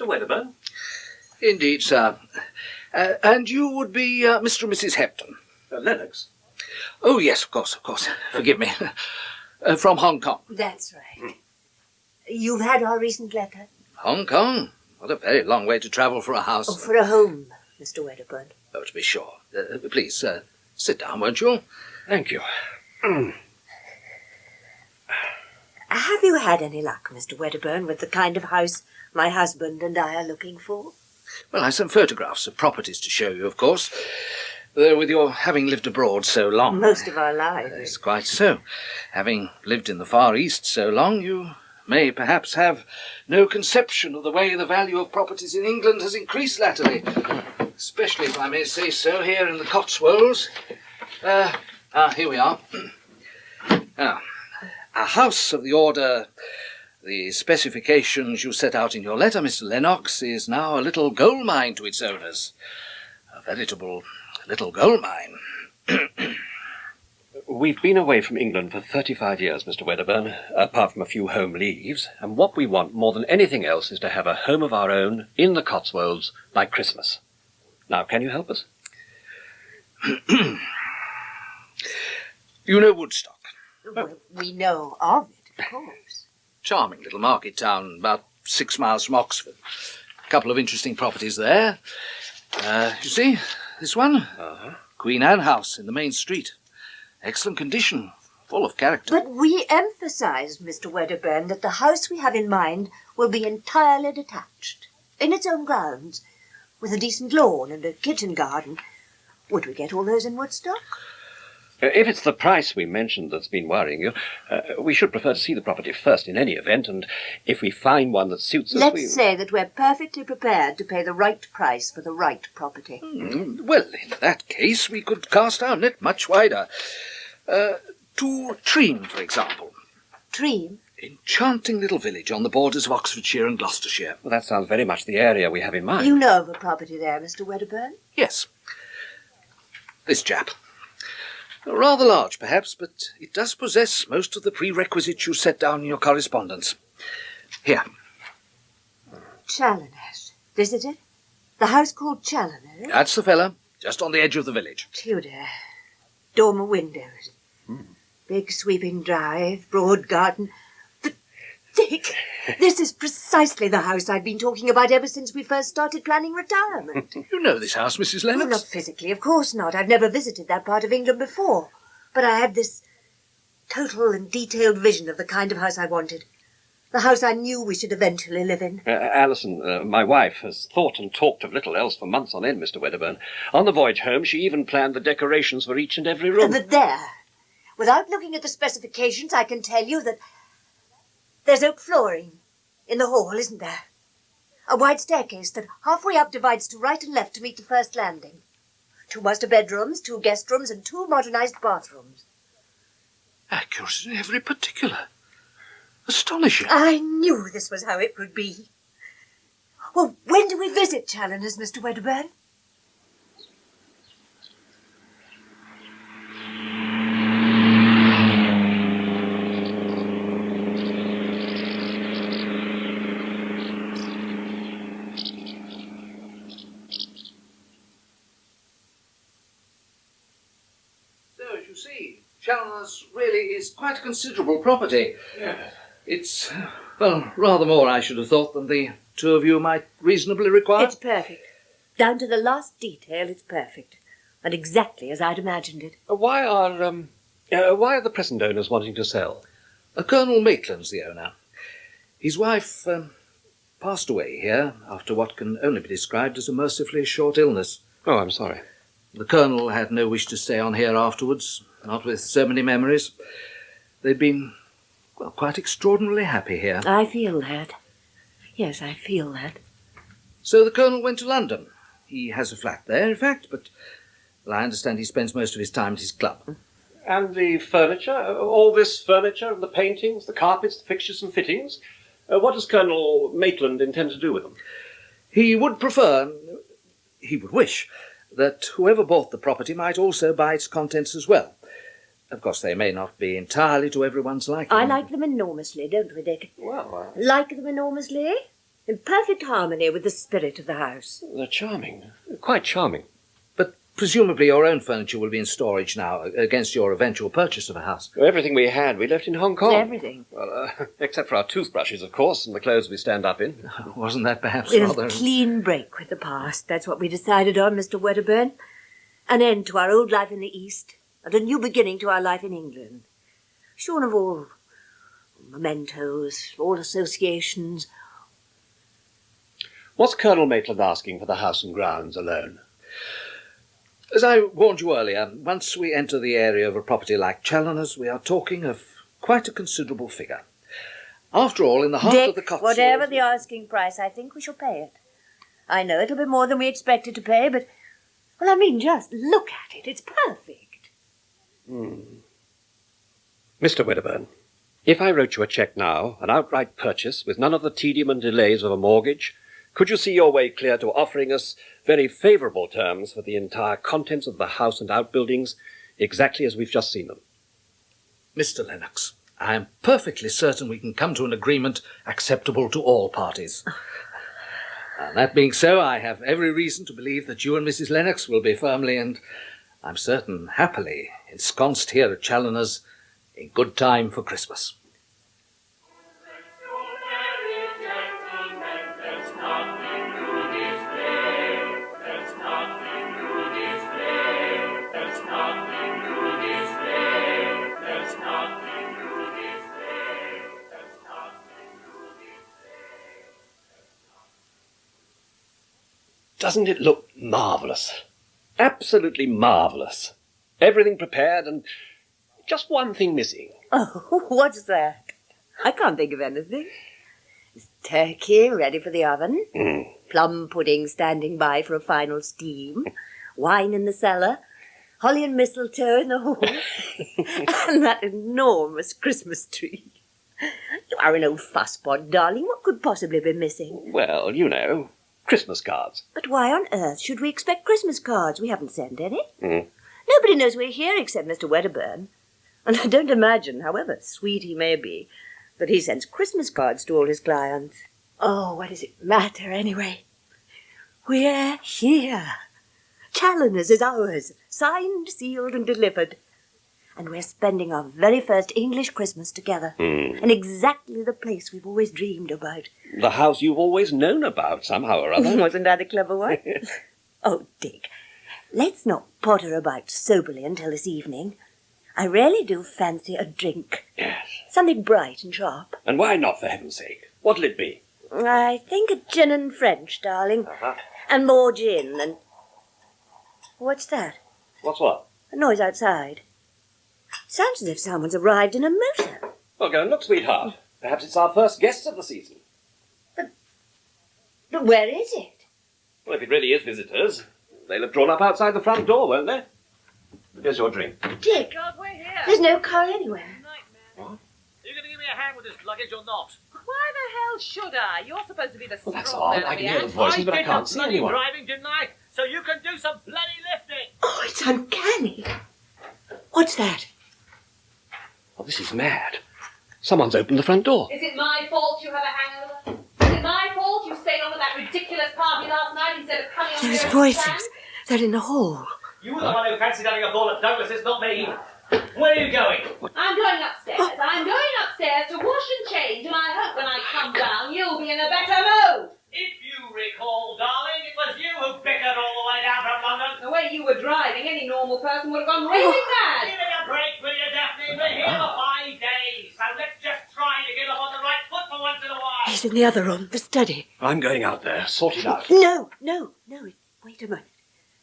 Wedderburn? Indeed, sir. And you would be Mr. and Mrs. Hepton? Lennox? Oh, yes, of course. Forgive me. From Hong Kong. That's right. You've had our recent letter? Hong Kong? What a very long way to travel for a house. Oh, for a home, Mr. Wedderburn. Oh, to be sure. Please, sit down, won't you? Thank you. Have you had any luck, Mr. Wedderburn, with the kind of house my husband and I are looking for? Well, I've some photographs of properties to show you, of course. Though with your having lived abroad so long... Most of our lives. It's quite so. Having lived in the Far East so long, you may perhaps have no conception of the way the value of properties in England has increased latterly. Especially, if I may say so, here in the Cotswolds. Here we are. Now, a house of the order... The specifications you set out in your letter, Mr. Lennox, is now a little gold mine to its owners. A veritable little gold mine. We've been away from England for 35 years, Mr. Wedderburn, apart from a few home leaves, and what we want more than anything else is to have a home of our own in the Cotswolds by Christmas. Now, can you help us? You know Woodstock? Well, we know of it, of course. Charming little market town, about 6 miles from Oxford. A couple of interesting properties there. You see, this one? Uh-huh. Queen Anne House in the main street. Excellent condition, full of character. But we emphasise, Mr. Wedderburn, that the house we have in mind will be entirely detached, in its own grounds, with a decent lawn and a kitchen garden. Would we get all those in Woodstock? If it's the price we mentioned that's been worrying you, we should prefer to see the property first in any event, and if we find one that suits us, Let's say that we're perfectly prepared to pay the right price for the right property. Well, in that case, we could cast our net much wider. To Tream, for example. Tream? Enchanting little village on the borders of Oxfordshire and Gloucestershire. Well, that sounds very much the area we have in mind. You know of a property there, Mr. Wedderburn? Yes. This chap. Rather large, perhaps, but it does possess most of the prerequisites you set down in your correspondence. Here. Challoner's. This is it? The house called Challoner's? That's the fella, just on the edge of the village. Tudor. Dormer windows. Big sweeping drive, broad garden. But, Dick, this is precisely the house I've been talking about ever since we first started planning retirement. You know this house, Mrs. Well, Lennox? not physically, of course not. I've never visited that part of England before. But I had this total and detailed vision of the kind of house I wanted. The house I knew we should eventually live in. Alison, my wife, has thought and talked of little else for months on end, Mr. Wedderburn. On the voyage home, she even planned the decorations for each and every room. But there, without looking at the specifications, I can tell you that there's oak flooring in the hall, isn't there? A wide staircase that halfway up divides to right and left to meet the first landing. 2 master bedrooms, 2 guest rooms, and 2 modernised bathrooms. Accurate in every particular. Astonishing. I knew this was how it would be. Well, when do we visit Challoner's, Mr. Wedderburn? So, as you see, Challoner's really is quite a considerable property. Yes. It's, well, rather more, I should have thought, than the 2 of you might reasonably require. It's perfect. Down to the last detail, it's perfect. And exactly as I'd imagined it. Why are the present owners wanting to sell? Colonel Maitland's the owner. His wife passed away here after what can only be described as a mercifully short illness. Oh, I'm sorry. The Colonel had no wish to stay on here afterwards, not with so many memories. They'd been, well, quite extraordinarily happy here. I feel that. Yes, I feel that. So the Colonel went to London. He has a flat there, in fact, but well, I understand he spends most of his time at his club. And the furniture? All this furniture and the paintings, the carpets, the fixtures and fittings? What does Colonel Maitland intend to do with them? He would prefer, he would wish, that whoever bought the property might also buy its contents as well. Of course, they may not be entirely to everyone's liking. I like them enormously, don't we, Dick? Well, Like them enormously? in perfect harmony with the spirit of the house. They're charming. Quite charming. But presumably your own furniture will be in storage now, against your eventual purchase of a house. Everything we had, we left in Hong Kong. Everything. Well, except for our toothbrushes, of course, and the clothes we stand up in. Wasn't that perhaps We'll rather... clean break with the past. That's what we decided on, Mr. Wedderburn. An end to our old life in the East, and a new beginning to our life in England. Shorn of all mementos, all associations. What's Colonel Maitland asking for the house and grounds alone? As I warned you earlier, once we enter the area of a property like Challoner's, we are talking of quite a considerable figure. After all, in the heart Dick, of the Cotswolds... whatever the asking price, I think we shall pay it. I know it'll be more than we expected to pay, but, well, I mean, just look at it. It's perfect. Mr. Wedderburn, if I wrote you a cheque now, an outright purchase, with none of the tedium and delays of a mortgage, could you see your way clear to offering us very favourable terms for the entire contents of the house and outbuildings, exactly as we've just seen them? Mr. Lennox, I am perfectly certain we can come to an agreement acceptable to all parties. And that being so, I have every reason to believe that you and Mrs. Lennox will be firmly and, I'm certain, happily ensconced here at Challoner's in good time for Christmas. Doesn't it look marvellous? Absolutely marvellous. Everything prepared and just one thing missing. Oh, what's that? I can't think of anything. There's turkey ready for the oven, plum pudding standing by for a final steam, wine in the cellar, holly and mistletoe in the hall, and that enormous Christmas tree. You are an old fusspot, darling. What could possibly be missing? Well, you know, Christmas cards. But why on earth should we expect Christmas cards? We haven't sent any. Nobody knows we're here except Mr. Wedderburn. And I don't imagine, however sweet he may be, that he sends Christmas cards to all his clients. Oh, what does it matter, anyway? We're here. Challoner's is ours, signed, sealed, and delivered. And we're spending our very first English Christmas together, in exactly the place we've always dreamed about. The house you've always known about, somehow or other. Wasn't that a clever one? Oh, Dick, let's not potter about soberly until this evening. I really do fancy a drink. Yes. Something bright and sharp. And why not, for heaven's sake? What'll it be? I think a gin and French, darling. And more gin and... What's that? What's what? A noise outside. Sounds as if someone's arrived in a motor. Well, go and look, sweetheart. Perhaps it's our first guests of the season. But where is it? Well, if it really is visitors, they'll have drawn up outside the front door, won't they? Here's your drink. Dick, God, we're here. there's no car anywhere. Nightmare. What? Are you going to give me a hand with this luggage or not? Why the hell should I? You're supposed to be the strong that's man odd. of I the can hear the act. voices, but I did can't the see bloody anyone. driving, didn't I? So you can do some bloody lifting. Oh, it's uncanny. What's that? Oh, this is mad. Someone's opened the front door. Is it my fault you have a hangover? Is it my fault you stayed on at that ridiculous party last night instead of coming on Those here and voices. stand? They're in the hall. You were the one who fancied having a ball at Douglas's, not me. Where are you going? I'm going upstairs. I'm going upstairs to wash and change, and I hope when I come down you'll be in a better mood. If you recall, darling, it was you who bickered all the way down from London. The way you were driving, any normal person would have gone raving Give mad. me a break, will you, Daphne? We're here for 5 days, so let's just try to get up on the right foot for once in a while. He's in the other room, the study. I'm going out there. Sort it out. No. Wait a minute.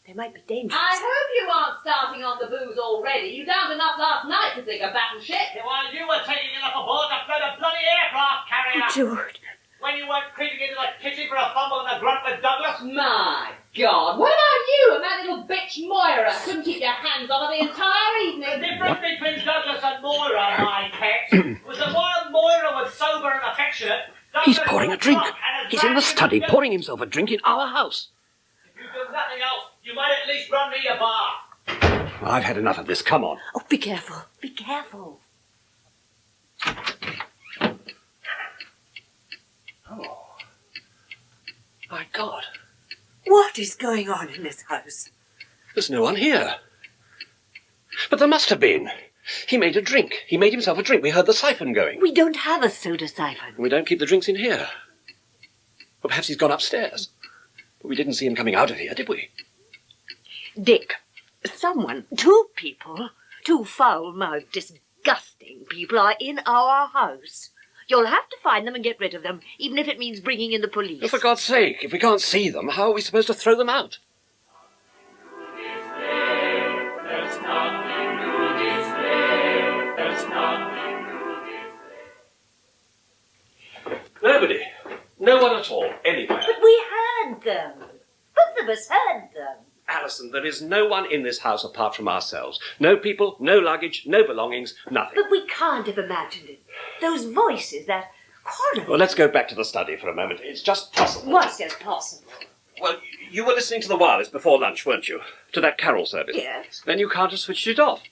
There might be danger. I hope you aren't starting on the booze already. You downed enough last night to sink a battleship. While you were taking enough aboard to float a bloody aircraft carrier. George. When you weren't creeping into the kitchen for a fumble and a grunt with Douglas. My God, what about you and that little bitch Moira? Couldn't keep your hands off her the entire The evening. difference between Douglas and Moira, my pet, was that while Moira was sober and affectionate, He's Douglas pouring a was drink. drunk and as He's in the rash as study, a goat. pouring himself a drink in our house. If you do nothing else, you might at least run me a bar. I've had enough of this. Come on. Oh, be careful. Be careful. My God. What is going on in this house? There's no one here. But there must have been. He made a drink. He made himself a drink. We heard the siphon going. We don't have a soda siphon. We don't keep the drinks in here. Well, perhaps he's gone upstairs. But we didn't see him coming out of here, did we? Dick, two people, two foul-mouthed, disgusting people are in our house. You'll have to find them and get rid of them, even if it means bringing in the police. Oh, for God's sake, if we can't see them, how are we supposed to throw them out? Nobody. No one at all, anywhere. But we heard them. Both of us heard them. Alison, there is no one in this house apart from ourselves. No people, no luggage, no belongings, nothing. But we can't have imagined it. Those voices, that horror. Well, let's go back to the study for a moment. It's just possible. What's just possible? Well, you were listening to the wireless before lunch, weren't you? To that carol service. Yes. Then you can't have switched it off.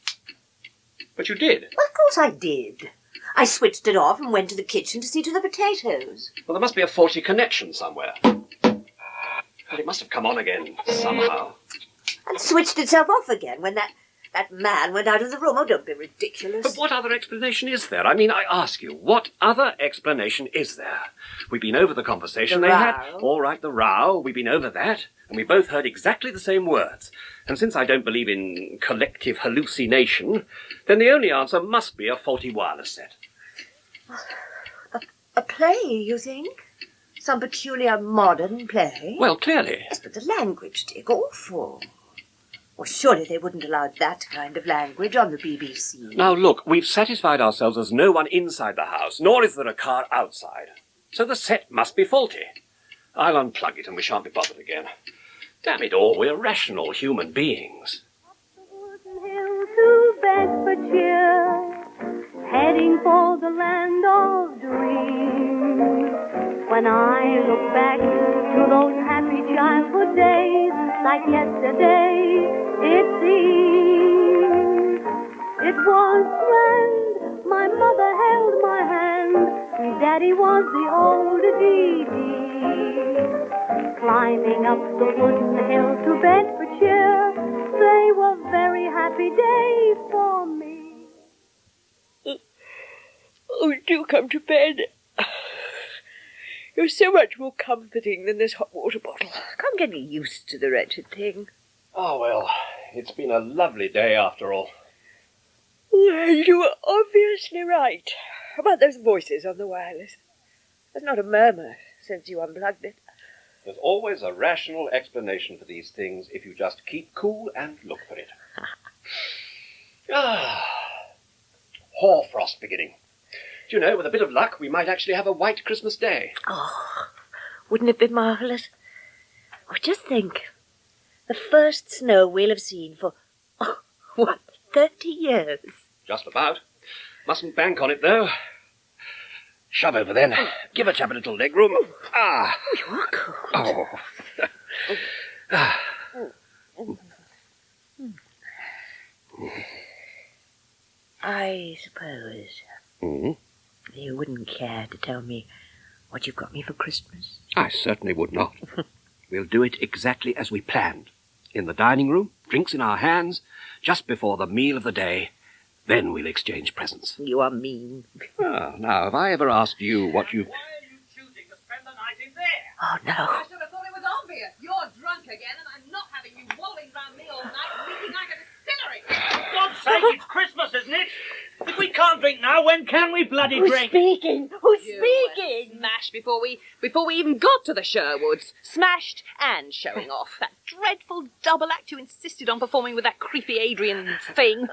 But you did. Well, of course I did. I switched it off and went to the kitchen to see to the potatoes. Well, there must be a faulty connection somewhere. Well, it must have come on again somehow. And switched itself off again when that man went out of the room. Oh, don't be ridiculous. But what other explanation is there? I mean, I ask you, what other explanation is there? We've been over the conversation The they row. had. All right, the row. We've been over that. And we both heard exactly the same words. And since I don't believe in collective hallucination, then the only answer must be a faulty wireless set. A play, you think? Some peculiar modern play? Well, clearly. Yes, but the language, Dick, awful. Well, surely they wouldn't allow that kind of language on the BBC. Now, look, we've satisfied ourselves there's no one inside the house, nor is there a car outside. So the set must be faulty. I'll unplug it and we shan't be bothered again. Damn it all, we're rational human beings. Hill to Bedfordshire, heading for the land of dreams. When I look back to those happy childhood days, like yesterday it seems. It was grand, my mother held my hand, Daddy was the old DD. Climbing up the wooden hill to Bedfordshire, they were very happy days for me. Oh, do come to bed. You're so much more comforting than this hot water bottle. I can't get used to the wretched thing. Oh, well, it's been a lovely day after all. Well, you were obviously right about those voices on the wireless. There's not a murmur since you unplugged it. There's always a rational explanation for these things if you just keep cool and look for it. Hoarfrost beginning. Do you know, with a bit of luck, we might actually have a white Christmas day. Oh, wouldn't it be marvellous? Oh, just think. The first snow we'll have seen for, 30 years? Just about. Mustn't bank on it, though. Shove over, then. Give a chap a little leg room. Ah. You are cold. Oh. I suppose you wouldn't care to tell me what you've got me for Christmas? I certainly would not. We'll do it exactly as we planned. In the dining room, drinks in our hands, just before the meal of the day. Then we'll exchange presents. You are mean. Oh, now, have I ever asked you what you... Why are you choosing to spend the night in there? Oh, no. I should have thought it was obvious. You're drunk again, and I'm not having you wallowing round me all night, leaking like a distillery. For God's sake, it's Christmas, isn't it? If we can't drink now, when can we bloody Who's drink? speaking? Who's You speaking? were smashed before we even got to the Sherwoods. Smashed and showing off. That dreadful double act you insisted on performing with that creepy Adrian thing.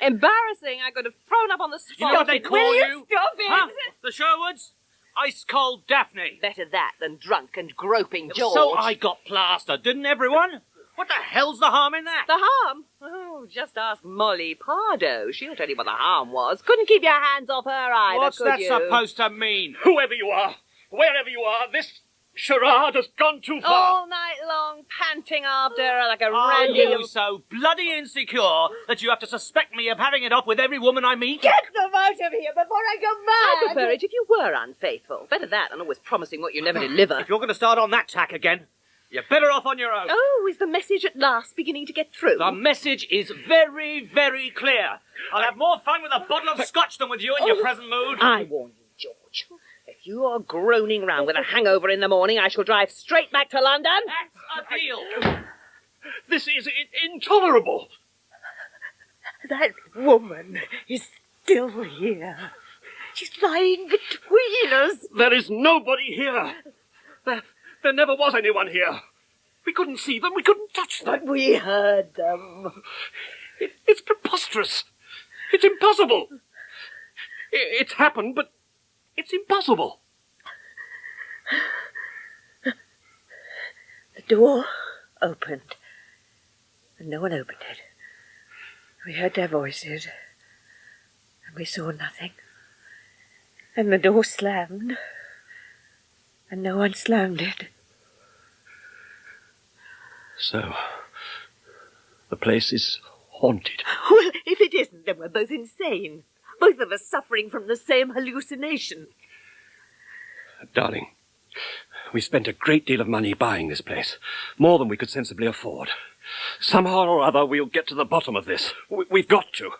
Embarrassing. I could have thrown up on the spot. You know what they call Will you? Stop it. Huh? The Sherwoods? Ice cold Daphne. Better that than drunk and groping George. So I got plastered, didn't everyone? What the hell's the harm in that? The harm? Oh, just ask Molly Pardo. She'll tell you what the harm was. Couldn't keep your hands off her either, What's could that you? supposed to mean? Whoever you are, wherever you are, this charade has gone too far. All night long, panting after her like a Are randy you so bloody insecure that you have to suspect me of having it up with every woman I meet? Get them out of here before I go I mad! prefer it if you were unfaithful. Better that than always promising what you never deliver. If you're going to start on that tack again, you're better off on your own. Oh, is the message at last beginning to get through? The message is very, very clear. I'll have more fun with a bottle of scotch than with you in your present mood. I warn you, George. If you are groaning round with a hangover in the morning, I shall drive straight back to London. That's a deal. This is intolerable. That woman is still here. She's lying between us. There is nobody here. There never was anyone here. We couldn't see them. We couldn't touch them. But we heard them. It's preposterous. It's impossible. It's happened, but it's impossible. The door opened, and no one opened it. We heard their voices, and we saw nothing. And the door slammed, and no one slammed it. So, the place is haunted. Well, if it isn't, then we're both insane. Both of us suffering from the same hallucination. Darling, we spent a great deal of money buying this place, more than we could sensibly afford. Somehow or other, we'll get to the bottom of this. We've got to.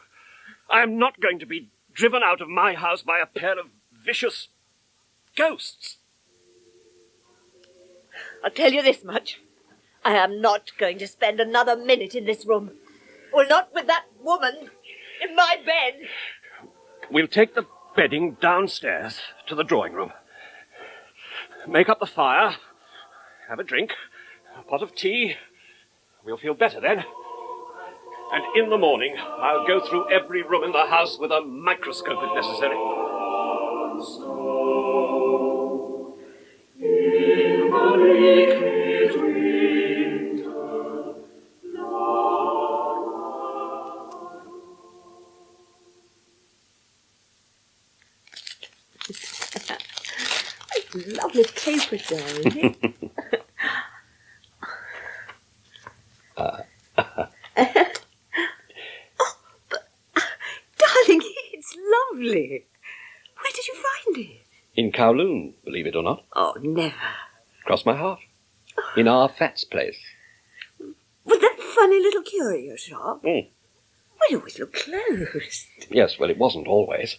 I am not going to be driven out of my house by a pair of vicious ghosts. I'll tell you this much. I am not going to spend another minute in this room. Well, not with that woman in my bed. We'll take the bedding downstairs to the drawing room. Make up the fire, have a drink, a pot of tea. We'll feel better then. And in the morning, I'll go through every room in the house with a microscope if necessary. Lovely paper, darling. Darling, it's lovely. Where did you find it? In Kowloon, believe it or not. Oh, never. Cross my heart. In our Fat's place. Was that funny little curio shop? Mm. Well, it always looked closed. Yes, well, it wasn't always.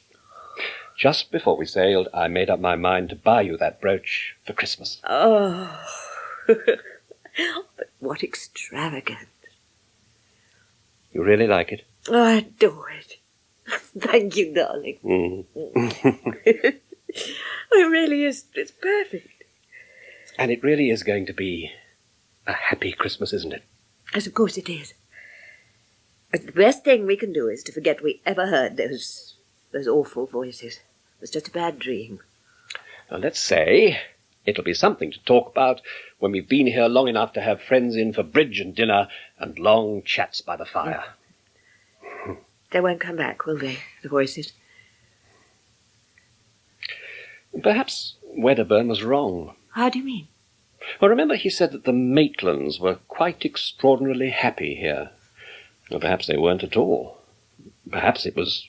Just before we sailed, I made up my mind to buy you that brooch for Christmas. Oh. But what extravagance. You really like it? Oh, I adore it. Thank you, darling. Mm. It really is. It's perfect. And it really is going to be a happy Christmas, isn't it? Yes, of course it is. But the best thing we can do is to forget we ever heard those awful voices. It was just a bad dream. Now, let's say it'll be something to talk about when we've been here long enough to have friends in for bridge and dinner and long chats by the fire. They won't come back, will they, the voices? Perhaps Wedderburn was wrong. How do you mean? Well, remember he said that the Maitlands were quite extraordinarily happy here. Well, perhaps they weren't at all. Perhaps it was...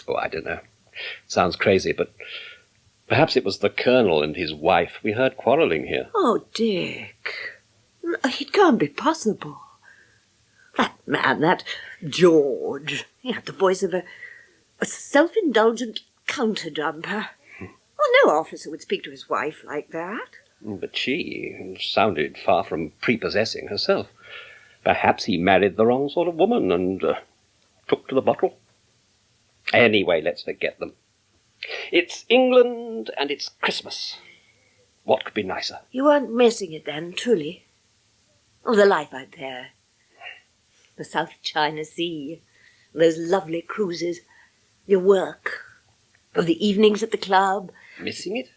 Oh, I don't know. It sounds crazy, but perhaps it was the Colonel and his wife we heard quarrelling here. Oh, Dick. It can't be possible. That man, that George, he had the voice of a self-indulgent counter-jumper. Well, no officer would speak to his wife like that. But she sounded far from prepossessing herself. Perhaps he married the wrong sort of woman and took to the bottle. Anyway, let's forget them. It's England and it's Christmas. What could be nicer? You weren't missing it then, truly? Oh, the life out there. The South China Sea. Those lovely cruises. Your work. Or the evenings at the club. Missing it?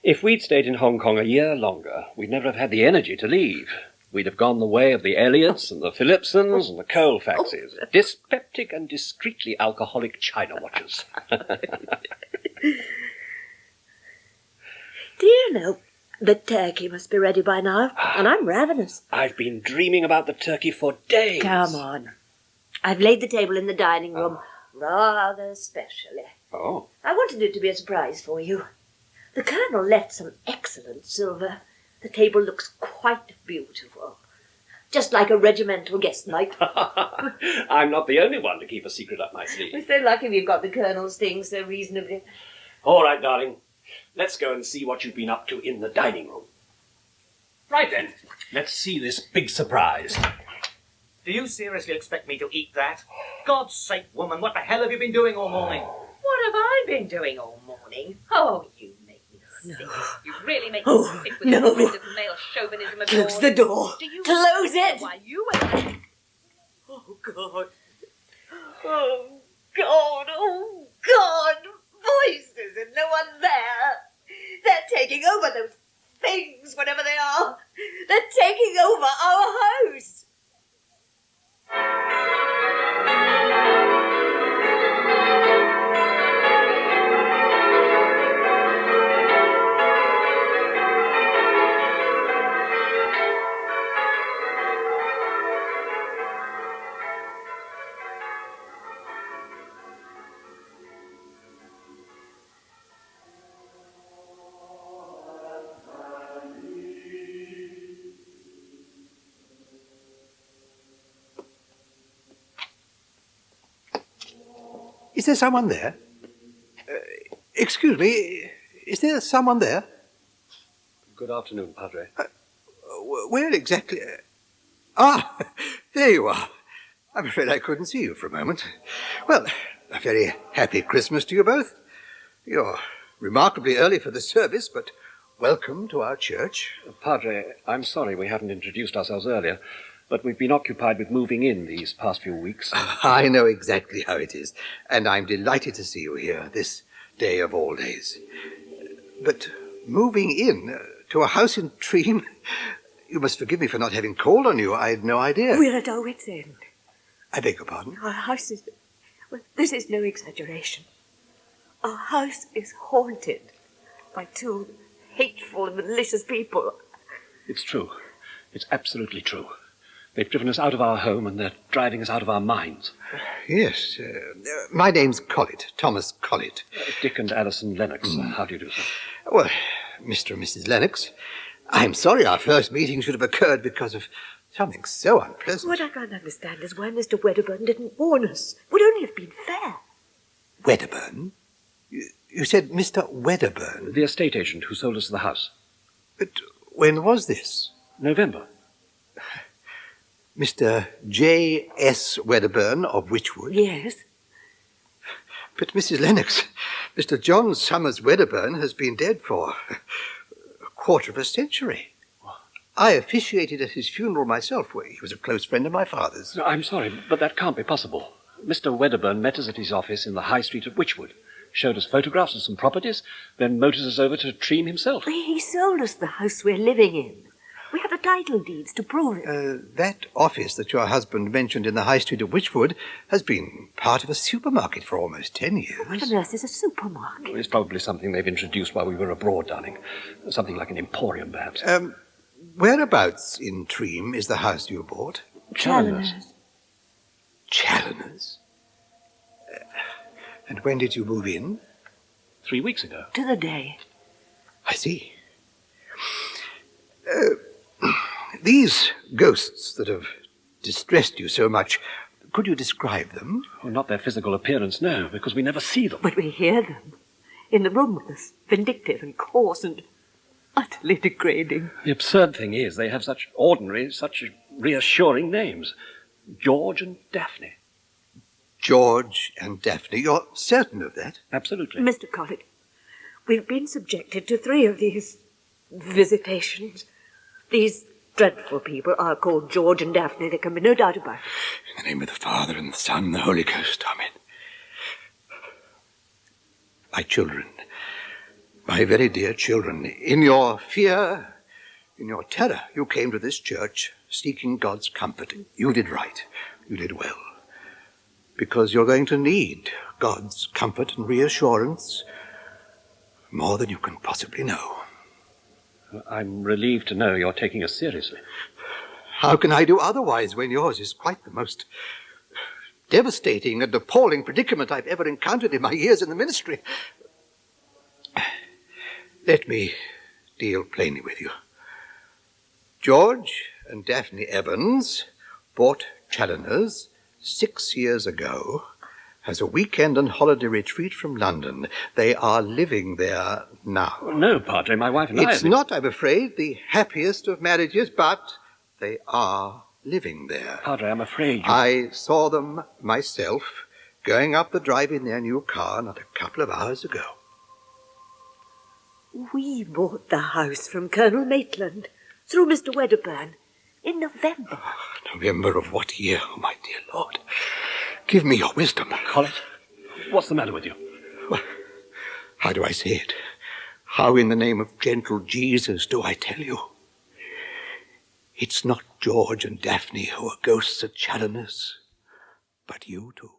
If we'd stayed in Hong Kong a year longer, we'd never have had the energy to leave. We'd have gone the way of the Elliots and the Phillipsons and the Colfaxes. Dyspeptic and discreetly alcoholic China watchers. Do you know, The turkey must be ready by now, and I'm ravenous. I've been dreaming about the turkey for days. Come on. I've laid the table in the dining room, rather specially. Oh. I wanted it to be a surprise for you. The Colonel left some excellent silver. The table looks quite beautiful. Just like a regimental guest night. I'm not the only one to keep a secret up my sleeve. We're so lucky we've got the Colonel's things so reasonably. All right, darling. Let's go and see what you've been up to in the dining room. Right then. Let's see this big surprise. Do you seriously expect me to eat that? God's sake, woman, what the hell have you been doing all morning? What have I been doing all morning? Oh, you make me sick. No. You really make me sick with your horrendous male chauvinism of yours. Close the door. Do you Close it. Why, you were there. Oh, God. Oh, God. Oh, God. Voices and no one there. They're taking over those things, whatever they are. They're taking over our house. Is there someone there? Excuse me, is there someone there? Good afternoon, Padre. Where exactly? Ah, there you are. I'm afraid I couldn't see you for a moment. Well, a very happy Christmas to you both. You're remarkably early for the service, but welcome to our church. Padre, I'm sorry we haven't introduced ourselves earlier, but we've been occupied with moving in these past few weeks. I know exactly how it is, and I'm delighted to see you here this day of all days. But moving in to a house in Treem, you must forgive me for not having called on you. I had no idea. We're at our wits' end. I beg your pardon? Our house is... Well, this is no exaggeration. Our house is haunted by two hateful and malicious people. It's true. It's absolutely true. They've driven us out of our home and they're driving us out of our minds. Yes. My name's Collett, Thomas Collett. Dick and Alison Lennox. How do you do, sir? Well, Mr. and Mrs. Lennox, I'm sorry our first meeting should have occurred because of something so unpleasant. What I can't understand is why Mr. Wedderburn didn't warn us. Would only have been fair. Wedderburn? You said Mr. Wedderburn? The estate agent who sold us the house. But when was this? November. Mr. J.S. Wedderburn of Wychwood? Yes. But, Mrs. Lennox, Mr. John Summers Wedderburn has been dead for a quarter of a century. I officiated at his funeral myself. He was a close friend of my father's. I'm sorry, but that can't be possible. Mr. Wedderburn met us at his office in the High Street of Wychwood, showed us photographs of some properties, then motored us over to Treem himself. He sold us the house we're living in. We have the title deeds to prove it. That office that your husband mentioned in the High Street of Wychwood has been part of a supermarket for almost 10 years. What on earth is a supermarket? It's probably something they've introduced while we were abroad, darling. Something like an emporium, perhaps. Whereabouts in Treem is the house you bought? Challoner's. Challoner's? And when did you move in? 3 weeks ago. To the day. I see. These ghosts that have distressed you so much, could you describe them? Well, not their physical appearance, no, because we never see them. But we hear them. In the room with us. Vindictive and coarse and utterly degrading. The absurd thing is they have such ordinary, such reassuring names. George and Daphne. George and Daphne. You're certain of that? Absolutely. Mr. Collett, we've been subjected to 3 of these visitations. These dreadful people are called George and Daphne. There can be no doubt about it. In the name of the Father, and the Son, and the Holy Ghost. Amen. My children, my very dear children, in your fear, in your terror, you came to this church seeking God's comfort. You did right. You did well. Because you're going to need God's comfort and reassurance more than you can possibly know. I'm relieved to know you're taking us seriously. How can I do otherwise when yours is quite the most devastating and appalling predicament I've ever encountered in my years in the ministry? Let me deal plainly with you. George and Daphne Evans bought Challoner's 6 years ago as a weekend and holiday retreat from London. They are living there now. No, Padre, my wife and I... It's not, I'm afraid, the happiest of marriages, but they are living there. Padre, I'm afraid you... I saw them myself going up the drive in their new car not a couple of hours ago. We bought the house from Colonel Maitland through Mr. Wedderburn in November. November of what year, oh, my dear Lord? Give me your wisdom. Collet, what's the matter with you? Well, how do I say it? How in the name of gentle Jesus do I tell you? It's not George and Daphne who are ghosts at Challoner's, but you two.